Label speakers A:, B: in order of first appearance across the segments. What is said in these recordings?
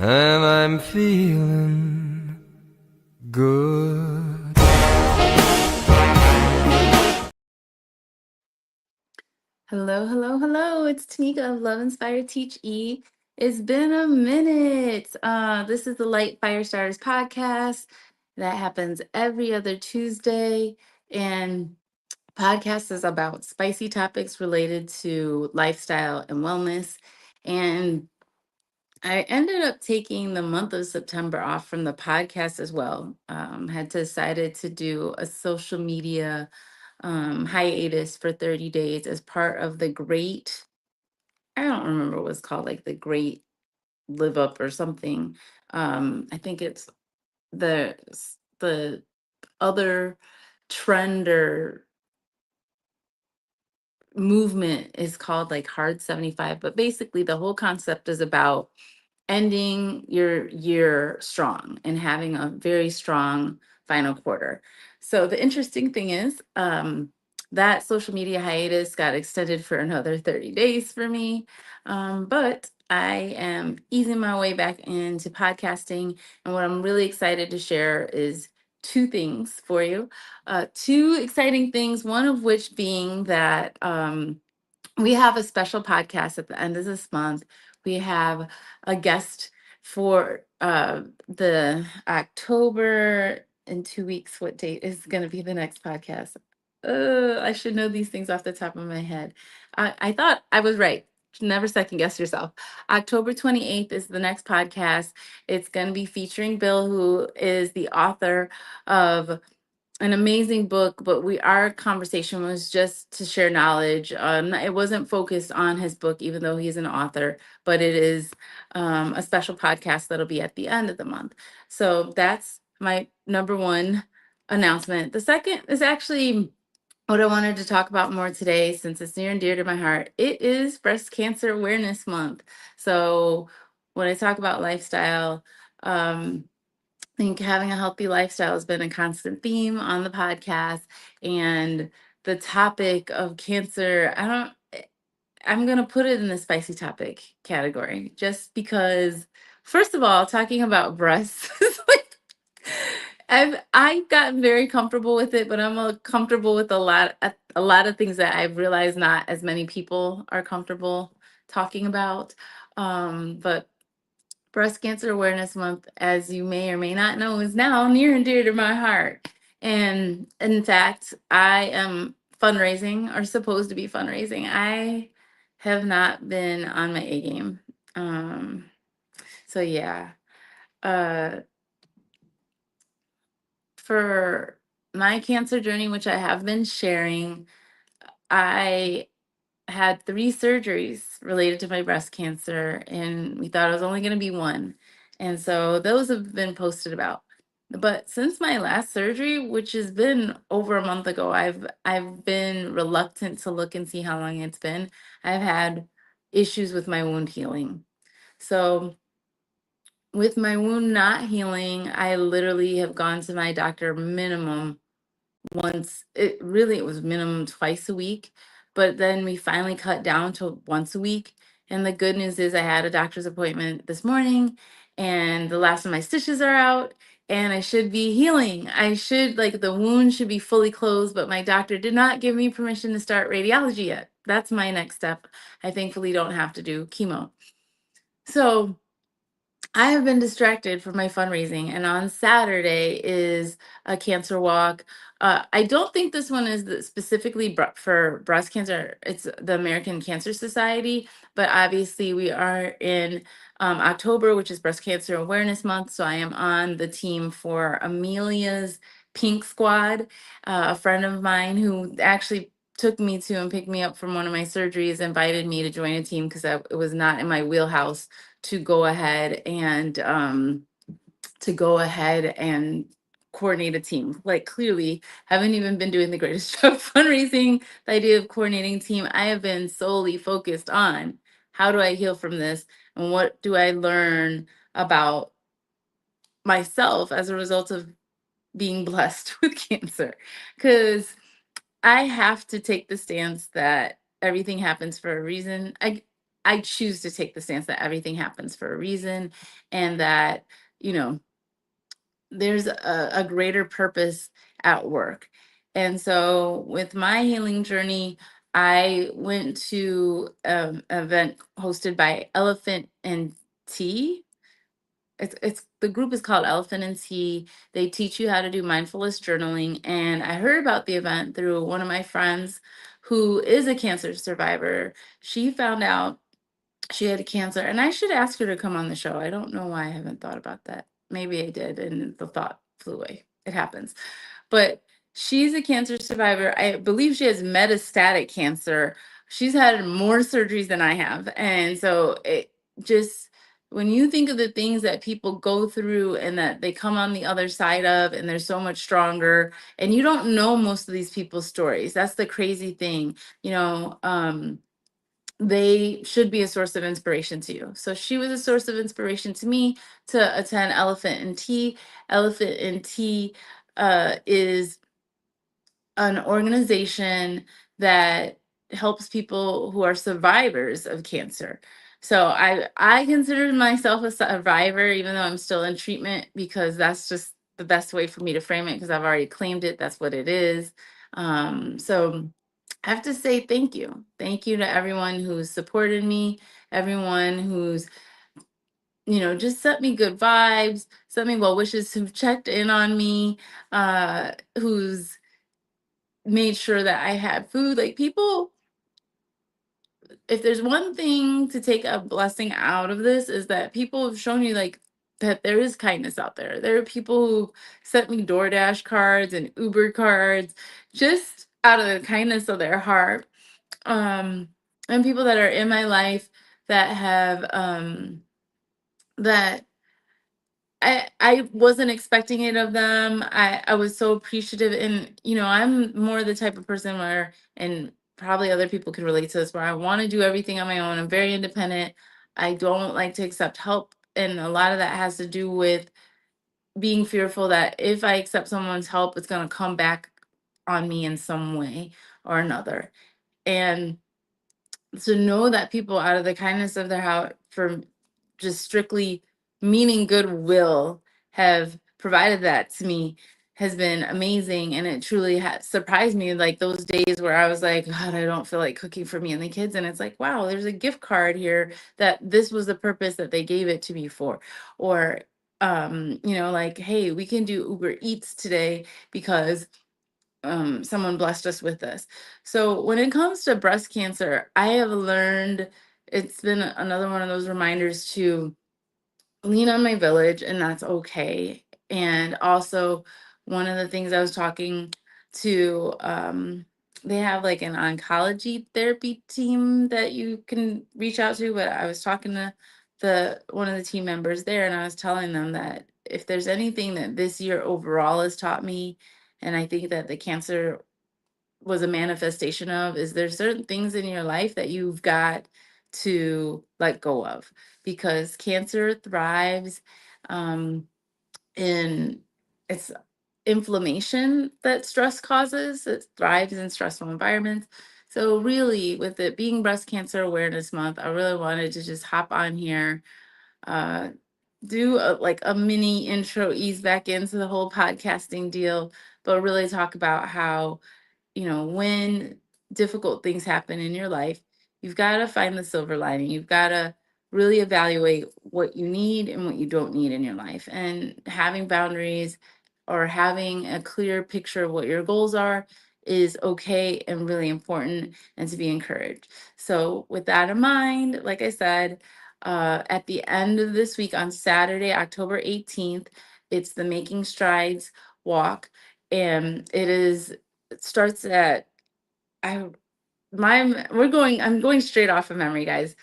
A: and I'm feeling good.
B: Hello, hello, hello. It's Tanika of Love Inspired Teach E. It's been a minute. This is the LITE Firestarters podcast that happens every other Tuesday. And podcast is about spicy topics related to lifestyle and wellness. And I ended up taking the month of September off from the podcast as well. Had decided to do a social media hiatus for 30 days as part of the great, I don't remember what it's called, like the great live up or something. I think it's the other trend or movement is called like hard 75, but basically the whole concept is about ending your year strong and having a very strong final quarter. So the interesting thing is that social media hiatus got extended for another 30 days for me. But I am easing my way back into podcasting. And what I'm really excited to share is two things for you. Two exciting things, one of which being that we have a special podcast at the end of this month. We have a guest for the October in 2 weeks. What date is going to be the next podcast? I should know these things off the top of my head. I thought I was right. Never second guess yourself. October 28th is the next podcast. It's going to be featuring Bill, who is the author of an amazing book, but our conversation was just to share knowledge. It wasn't focused on his book, even though he's an author, but it is a special podcast that'll be at the end of the month. So that's my number one announcement. The second is actually what I wanted to talk about more today, since it's near and dear to my heart. It is Breast Cancer Awareness Month. So when I talk about lifestyle, I think having a healthy lifestyle has been a constant theme on the podcast, and the topic of cancer, I'm going to put it in the spicy topic category just because, first of all, talking about breasts is like, I've gotten very comfortable with it, but I'm comfortable with a lot of things that I've realized not as many people are comfortable talking about. But Breast Cancer Awareness Month, as you may or may not know, is now near and dear to my heart. And in fact, I am fundraising, or supposed to be fundraising. I have not been on my A game. Um, so yeah. Uh, for my cancer journey, which I have been sharing, I had 3 surgeries related to my breast cancer, and we thought it was only going to be one. And so those have been posted about. But since my last surgery, which has been over a month ago, I've been reluctant to look and see how long it's been. I've had issues with my wound healing. So with my wound not healing, I literally have gone to my doctor minimum once. It was minimum twice a week, but then we finally cut down to once a week. And the good news is I had a doctor's appointment this morning, and the last of my stitches are out, and I should be healing. I should, like, the wound should be fully closed, but my doctor did not give me permission to start radiology yet. That's my next step. I thankfully don't have to do chemo. So I have been distracted from my fundraising, and on Saturday is a cancer walk. I don't think this one is specifically for breast cancer. It's the American Cancer Society, but obviously we are in October, which is Breast Cancer Awareness Month. So I am on the team for Amelia's Pink Squad. A friend of mine who actually took me to and picked me up from one of my surgeries invited me to join a team because it was not in my wheelhouse to go ahead and coordinate a team. Like, clearly haven't even been doing the greatest job fundraising. The idea of coordinating team, I have been solely focused on how do I heal from this, and what do I learn about myself as a result of being blessed with cancer. Because I have to take the stance that everything happens for a reason. I choose to take the stance that everything happens for a reason, and that, you know, there's a greater purpose at work. And so with my healing journey, I went to an event hosted by Elephant and Tea. It's the group is called Elephant and Tea. They teach you how to do mindfulness journaling. And I heard about the event through one of my friends who is a cancer survivor. She found out she had cancer, and I should ask her to come on the show. I don't know why I haven't thought about that. Maybe I did, and the thought flew away. It happens. But she's a cancer survivor. I believe she has metastatic cancer. She's had more surgeries than I have. And so it just, when you think of the things that people go through and that they come on the other side of, and they're so much stronger, and you don't know most of these people's stories. That's the crazy thing. You know, they should be a source of inspiration to you. So she was a source of inspiration to me to attend Elephant and Tea. Elephant and Tea is an organization that helps people who are survivors of cancer. So I consider myself a survivor, even though I'm still in treatment, because that's just the best way for me to frame it, because I've already claimed it. That's what it is. So I have to say thank you. Thank you to everyone who's supported me, everyone who's, you know, just sent me good vibes, sent me well wishes, who've checked in on me, who's made sure that I had food. Like, people, if there's one thing to take a blessing out of this, is that people have shown you like that there is kindness out there. There are people who sent me DoorDash cards and Uber cards just out of the kindness of their heart. Um, and people that are in my life that have that I wasn't expecting it of them. I was so appreciative, and you know, I'm more the type of person where, and probably other people can relate to this, where I want to do everything on my own. I'm very independent. I don't like to accept help, and a lot of that has to do with being fearful that if I accept someone's help, it's going to come back on me in some way or another. And to know that people, out of the kindness of their heart, for just strictly meaning goodwill, have provided that to me, has been amazing. And it truly has surprised me, like those days where I was like, God, I don't feel like cooking for me and the kids, and it's like, wow, there's a gift card here, that this was the purpose that they gave it to me for. Or you know, like, hey, we can do Uber Eats today because someone blessed us with this. So when it comes to breast cancer, I have learned, it's been another one of those reminders to lean on my village, and that's okay. And also, one of the things I was talking to, they have like an oncology therapy team that you can reach out to, but I was talking to the one of the team members there, and I was telling them that if there's anything that this year overall has taught me, and I think that the cancer was a manifestation of, is there's certain things in your life that you've got to let go of, because cancer thrives um, in its inflammation that stress causes. It thrives in stressful environments. So really, with it being Breast Cancer Awareness Month, I really wanted to just hop on here, uh, do like a mini intro, ease back into the whole podcasting deal, but really talk about how, you know, when difficult things happen in your life, you've got to find the silver lining. You've got to really evaluate what you need and what you don't need in your life. And having boundaries, or having a clear picture of what your goals are, is okay and really important, and to be encouraged. So, with that in mind, like I said, at the end of this week on Saturday, October 18th, it's the Making Strides walk. And it starts at, I I'm going straight off of memory, guys.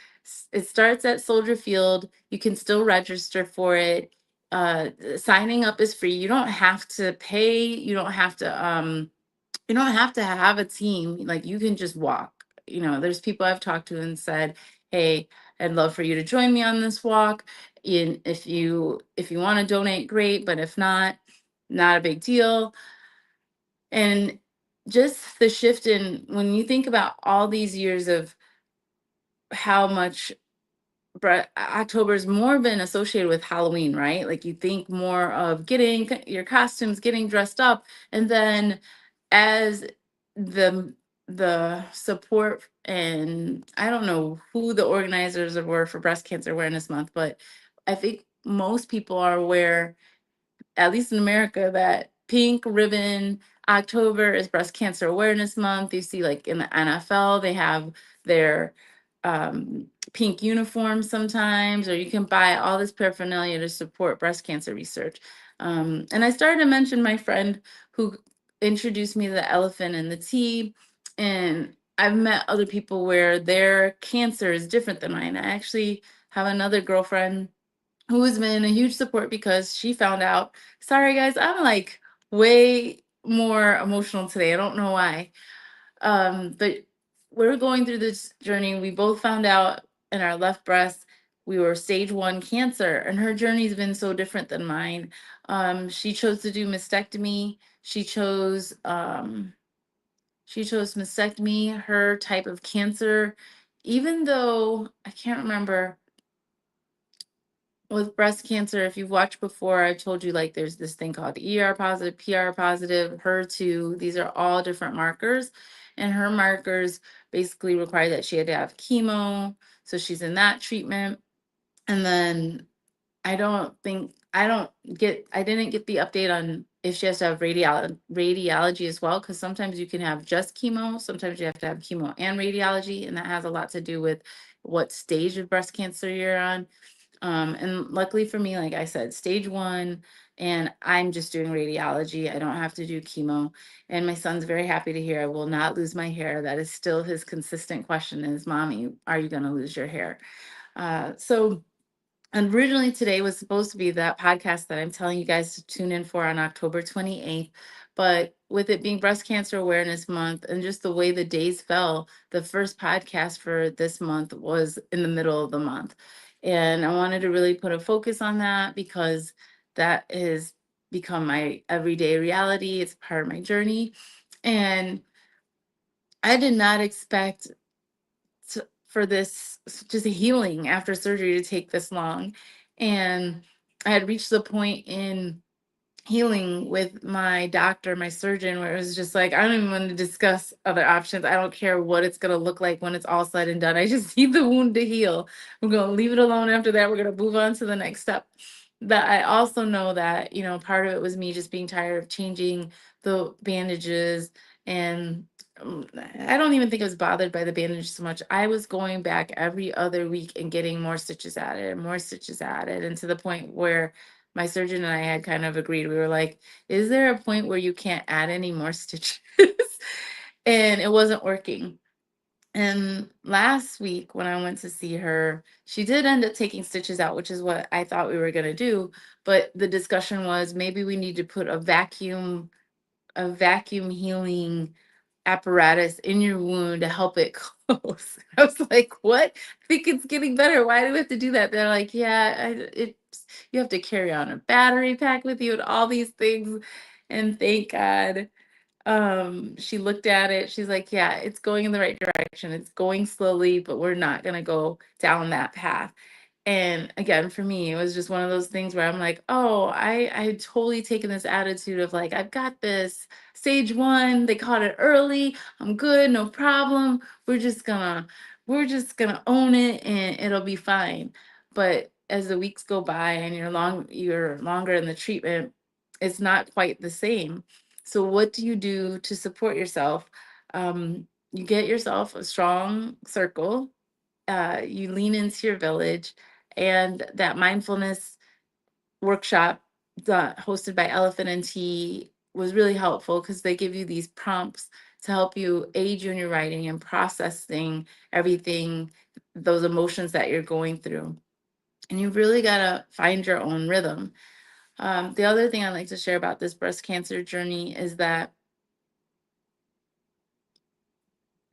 B: It starts at Soldier Field. You can still register for it. Signing up is free. You don't have to pay. You don't have to have a team. Like, you can just walk. You know, there's people I've talked to and said, "Hey, I'd love for you to join me on this walk. In if you want to donate, great. But if not, not a big deal." And just the shift in, when you think about all these years of how much October's more been associated with Halloween, right? Like you think more of getting your costumes, getting dressed up, and then as the support, and I don't know who the organizers were for Breast Cancer Awareness Month, but I think most people are aware, at least in America, that pink ribbon October is Breast Cancer Awareness Month. You see, like in the NFL, they have their pink uniforms sometimes, or you can buy all this paraphernalia to support breast cancer research. And I started to mention my friend who introduced me to the elephant and the tea, and I've met other people where their cancer is different than mine. I actually have another girlfriend who has been a huge support because she found out. Sorry, guys, I'm like way more emotional today. I don't know why. But we're going through this journey. We both found out in our left breast we were stage 1 cancer, and her journey's been so different than mine. She chose to do mastectomy. She chose mastectomy, her type of cancer, even though I can't remember with breast cancer, if you've watched before, I've told you like there's this thing called ER positive, PR positive, HER2. These are all different markers. And her markers basically require that she had to have chemo. So she's in that treatment. And then I didn't get the update on if she has to have radiology as well, because sometimes you can have just chemo, sometimes you have to have chemo and radiology, and that has a lot to do with what stage of breast cancer you're on. And luckily for me, like I said, stage 1, and I'm just doing radiology. I don't have to do chemo. And my son's very happy to hear I will not lose my hair. That is still his consistent question is, Mommy, are you going to lose your hair? So originally today was supposed to be that podcast that I'm telling you guys to tune in for on October 28th. But with it being Breast Cancer Awareness Month and just the way the days fell, the first podcast for this month was in the middle of the month. And I wanted to really put a focus on that because that has become my everyday reality. It's part of my journey. And I did not expect for this just healing after surgery to take this long. And I had reached the point in healing with my doctor, my surgeon, where it was just like, I don't even want to discuss other options. I don't care what it's going to look like when it's all said and done. I just need the wound to heal. We're going to leave it alone after that. We're going to move on to the next step. But I also know that, part of it was me just being tired of changing the bandages. And I don't even think I was bothered by the bandage so much. I was going back every other week and getting more stitches added and more stitches added. And to the point where my surgeon and I had kind of agreed, we were like, is there a point where you can't add any more stitches? And it wasn't working. And last week when I went to see her, she did end up taking stitches out, which is what I thought we were going to do. But the discussion was maybe we need to put a vacuum healing apparatus in your wound to help it close. I was like, what? I think it's getting better. Why do we have to do that? They're like, yeah, you have to carry on a battery pack with you and all these things. And thank God, she looked at it. She's like, yeah, it's going in the right direction. It's going slowly, but we're not going to go down that path. And again, for me, it was just one of those things where I'm like, oh, I had totally taken this attitude of like, I've got this stage 1, they caught it early, I'm good, no problem. We're just gonna own it and it'll be fine. But as the weeks go by and you're longer in the treatment, it's not quite the same. So what do you do to support yourself? You get yourself a strong circle, you lean into your village, and that mindfulness workshop hosted by Elephant and Tea was really helpful because they give you these prompts to help you aid you in your writing and processing everything, those emotions that you're going through. And you really got to find your own rhythm. The other thing I'd like to share about this breast cancer journey is that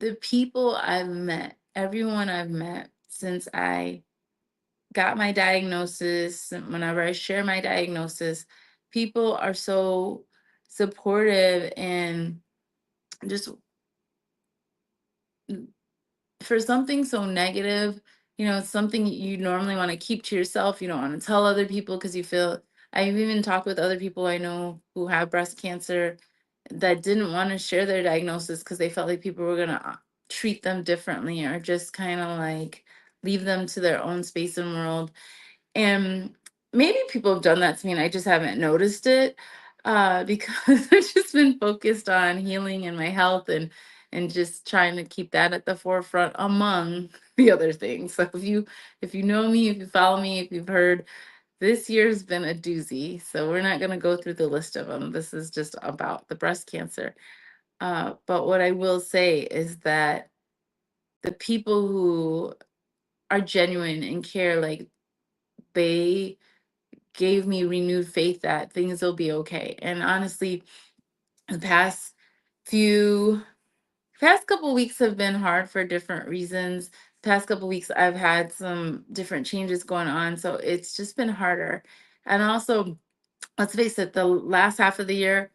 B: the people I've met, everyone I've met since I got my diagnosis, whenever I share my diagnosis, people are so supportive and just for something so negative, it's something you normally want to keep to yourself. You don't want to tell other people because you feel. I've even talked with other people I know who have breast cancer that didn't want to share their diagnosis because they felt like people were going to treat them differently or just kind of like leave them to their own space and world. And maybe people have done that to me and I just haven't noticed it, because I've just been focused on healing and my health and just trying to keep that at the forefront among the other things. So if you know me, if you follow me, if you've heard, this year's been a doozy. So we're not going to go through the list of them. This is just about the breast cancer. But what I will say is that the people who are genuine and care, like, they gave me renewed faith that things will be okay. And honestly, the few past couple weeks have been hard for different reasons. Past couple weeks I've had some different changes going on, so it's just been harder. And also, let's face it, the last half of the year,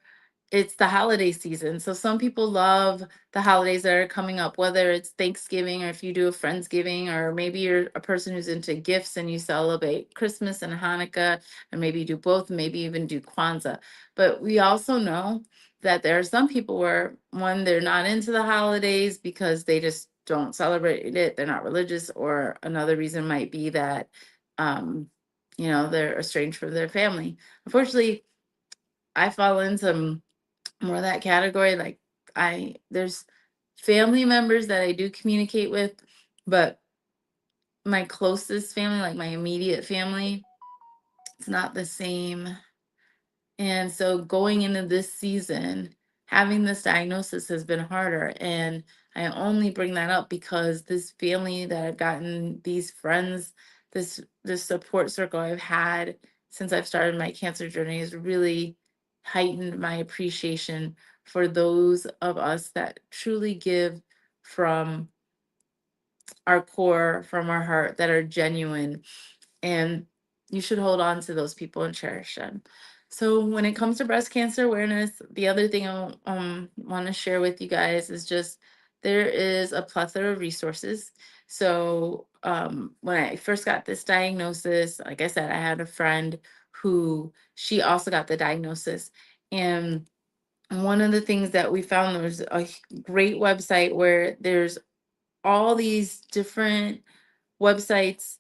B: it's the holiday season. So some people love the holidays that are coming up, whether it's Thanksgiving or if you do a Friendsgiving, or maybe you're a person who's into gifts and you celebrate Christmas and Hanukkah, and maybe you do both, maybe even do Kwanzaa. But we also know that there are some people where, one, they're not into the holidays because they just don't celebrate it, they're not religious, or another reason might be that um, they're estranged from their family. Unfortunately, I fall into more of that category. Like, there's family members that I do communicate with, but my closest family, like my immediate family, it's not the same. And so going into this season, having this diagnosis has been harder. And I only bring that up because this family that I've gotten, these friends, this support circle I've had since I've started my cancer journey has really heightened my appreciation for those of us that truly give from our core, from our heart, that are genuine, and you should hold on to those people and cherish them. So when it comes to breast cancer awareness, the other thing I want to share with you guys is just there is a plethora of resources. So when I first got this diagnosis, like I said, I had a friend who she also got the diagnosis. And one of the things that we found, there was a great website where there's all these different websites.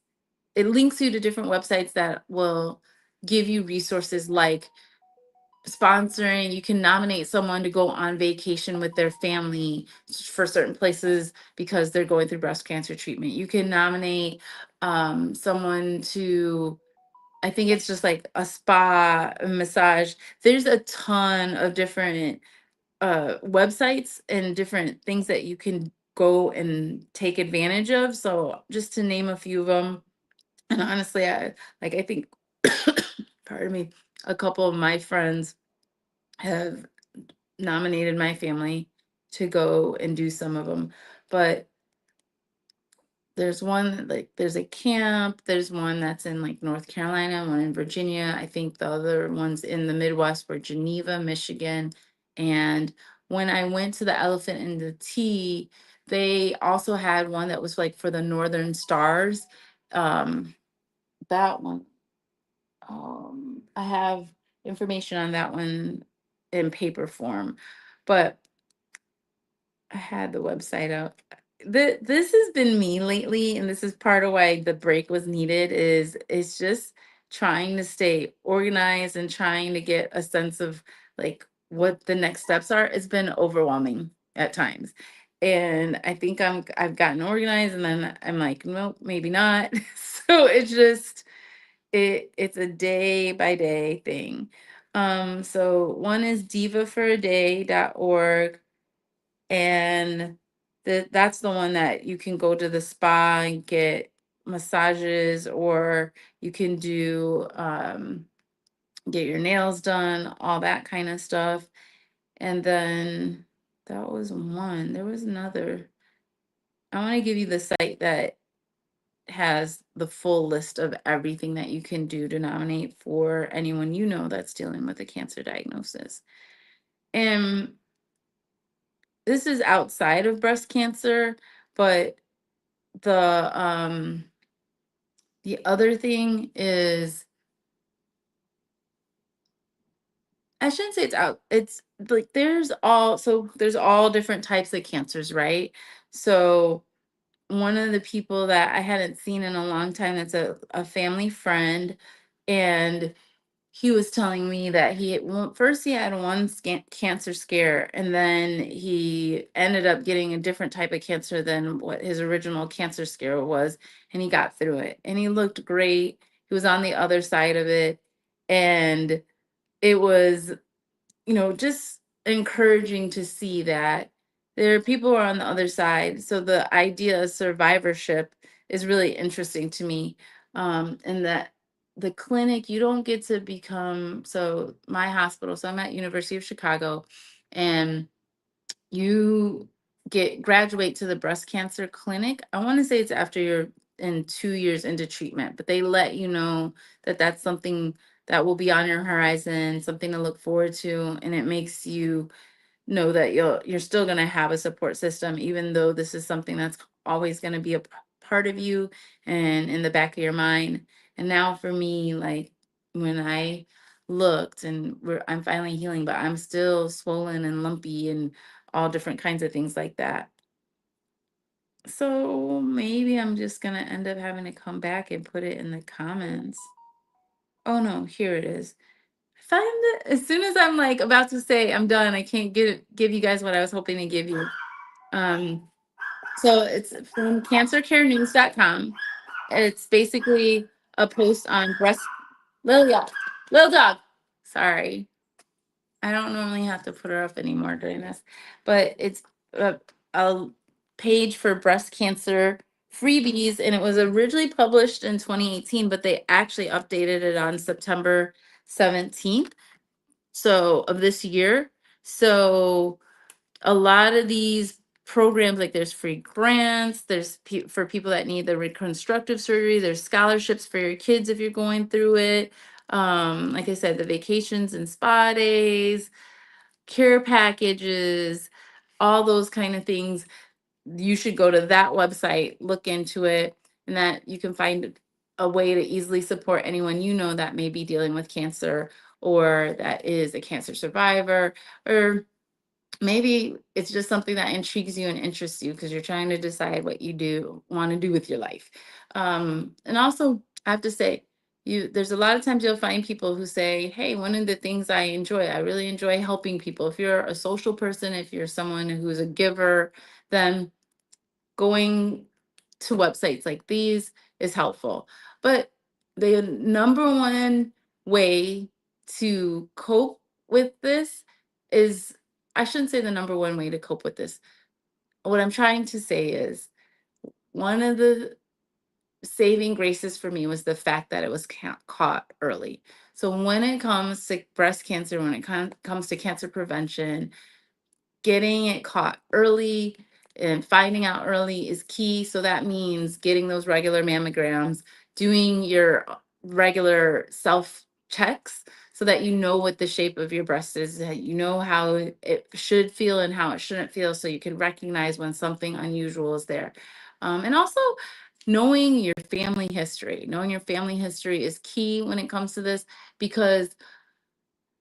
B: It links you to different websites that will give you resources like sponsoring. You can nominate someone to go on vacation with their family for certain places because they're going through breast cancer treatment. You can nominate someone to, I think it's just like a spa, a massage. There's a ton of different websites and different things that you can go and take advantage of. So just to name a few of them, and honestly, I think, pardon me, a couple of my friends have nominated my family to go and do some of them. But there's one, like, there's a camp, there's one that's in like North Carolina, one in Virginia. I think the other ones in the Midwest were Geneva, Michigan. And when I went to the Elephant and the Tea, they also had one that was like for the Northern Stars. Um, that one. I have information on that one in paper form, but I had the website up. This has been me lately, and this is part of why the break was needed. Is it's just trying to stay organized and trying to get a sense of like what the next steps are. It's been overwhelming at times, and I think I've gotten organized, and then I'm like, nope, maybe not. So it's a day by day thing. So one is divafораday.org, and that's the one that you can go to the spa and get massages, or you can do get your nails done, all that kind of stuff. And then that was one. There was another. I want to give you the site that has the full list of everything that you can do to nominate for anyone you know that's dealing with a cancer diagnosis. And this is outside of breast cancer, but the other thing is, I shouldn't say it's out. It's like there's all different types of cancers, right? So one of the people that I hadn't seen in a long time, that's a family friend, and he was telling me that first he had one cancer scare, and then he ended up getting a different type of cancer than what his original cancer scare was, and he got through it, and he looked great. He was on the other side of it, and it was, just encouraging to see that there are people who are on the other side. So the idea of survivorship is really interesting to me. And that the clinic, you don't get to become, so my hospital, so I'm at University of Chicago, and you graduate to the breast cancer clinic. I want to say it's after you're in 2 years into treatment, but they let you know that that's something that will be on your horizon, something to look forward to, and it makes you know that you're still going to have a support system, even though this is something that's always going to be a part of you and in the back of your mind. And now for me, like when I looked, and I'm finally healing, but I'm still swollen and lumpy and all different kinds of things like that. So maybe I'm just gonna end up having to come back and put it in the comments. Oh no, here it is. Find it as soon as I'm like about to say I'm done. I can't give you guys what I was hoping to give you. Um, so it's from cancercarenews.com. It's basically a post on breast. Little dog. Sorry. I don't normally have to put her up anymore during this, but it's a page for breast cancer freebies, and it was originally published in 2018, but they actually updated it on September 17th, so of this year. So a lot of these programs, like there's free grants, there's for people that need the reconstructive surgery, there's scholarships for your kids if you're going through it. Like I said, the vacations and spa days, care packages, all those kind of things. You should go to that website, look into it, and that you can find a way to easily support anyone that may be dealing with cancer, or that is a cancer survivor, or maybe it's just something that intrigues you and interests you because you're trying to decide what you want to do with your life. And also, I have to say, there's a lot of times you'll find people who say, hey, one of the things I really enjoy helping people. If you're a social person, if you're someone who's a giver, then going to websites like these is helpful. But the number one way to cope with this is, I shouldn't say the number one way to cope with this. What I'm trying to say is, one of the saving graces for me was the fact that it was caught early. So when it comes to breast cancer, when it comes to cancer prevention, getting it caught early and finding out early is key. So that means getting those regular mammograms, doing your regular self checks so that you know what the shape of your breast is, that you know how it should feel and how it shouldn't feel, so you can recognize when something unusual is there. And also, knowing your family history. Knowing your family history is key when it comes to this, because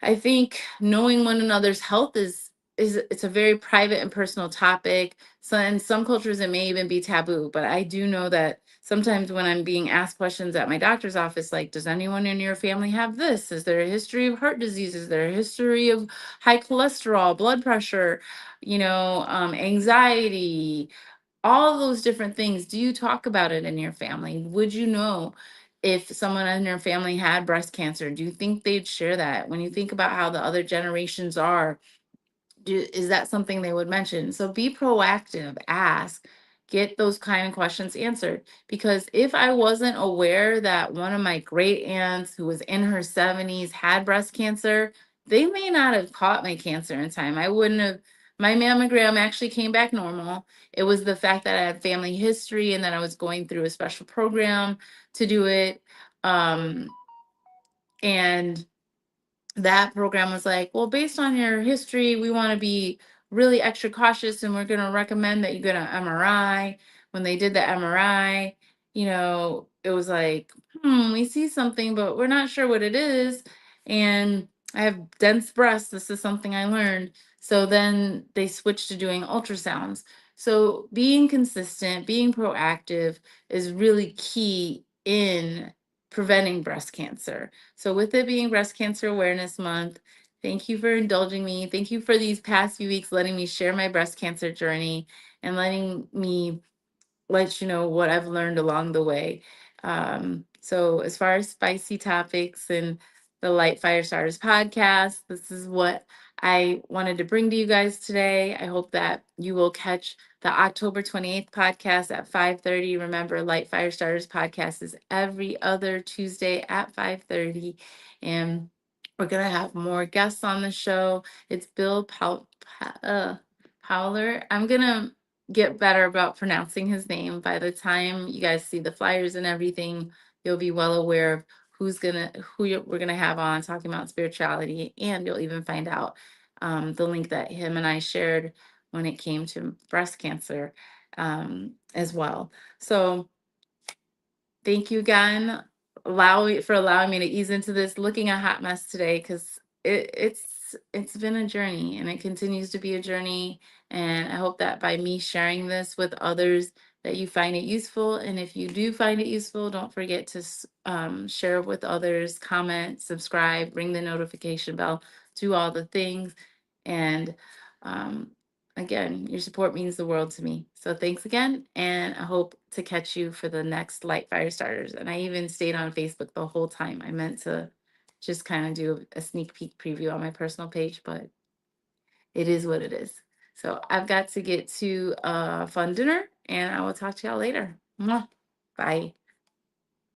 B: I think knowing one another's health is it's a very private and personal topic. So in some cultures it may even be taboo, but I do know that sometimes when I'm being asked questions at my doctor's office, like, does anyone in your family have this? Is there a history of heart disease? Is there a history of high cholesterol, blood pressure, anxiety, all those different things? Do you talk about it in your family? Would you know if someone in your family had breast cancer? Do you think they'd share that? When you think about how the other generations are, is that something they would mention? So be proactive, ask, get those kind of questions answered. Because if I wasn't aware that one of my great aunts who was in her 70s had breast cancer, they may not have caught my cancer in time. I wouldn't have. My mammogram actually came back normal. It was the fact that I had family history and that I was going through a special program to do it. And that program was like, well, based on your history, we want to be really extra cautious, and we're going to recommend that you get an MRI. when they did the MRI, it was like, we see something, but we're not sure what it is. And I have dense breasts. This is something I learned. So then they switched to doing ultrasounds. So being consistent, being proactive is really key in preventing breast cancer. So with it being Breast Cancer Awareness Month, thank you for indulging me. Thank you for these past few weeks letting me share my breast cancer journey and letting me let you know what I've learned along the way. So as far as spicy topics and the LITE Firestarters podcast, this is what I wanted to bring to you guys today. I hope that you will catch the October 28th podcast at 5:30. Remember, LITE Firestarters podcast is every other Tuesday at 5:30. And we're going to have more guests on the show. It's Bill Powler. I'm going to get better about pronouncing his name. By the time you guys see the flyers and everything, you'll be well aware of we're gonna have on talking about spirituality, and you'll even find out the link that him and I shared when it came to breast cancer as well. So thank you again. For allowing me to ease into this, looking a hot mess today, because it's been a journey and it continues to be a journey. And I hope that by me sharing this with others, that you find it useful. And if you do find it useful, don't forget to share with others, comment, subscribe, ring the notification bell, do all the things. And um, again, your support means the world to me. So thanks again, and I hope to catch you for the next LITE Firestarters. And I even stayed on Facebook the whole time. I meant to just kind of do a sneak peek preview on my personal page, but it is what it is. So I've got to get to a fun dinner, and I will talk to y'all later. Mwah. Bye.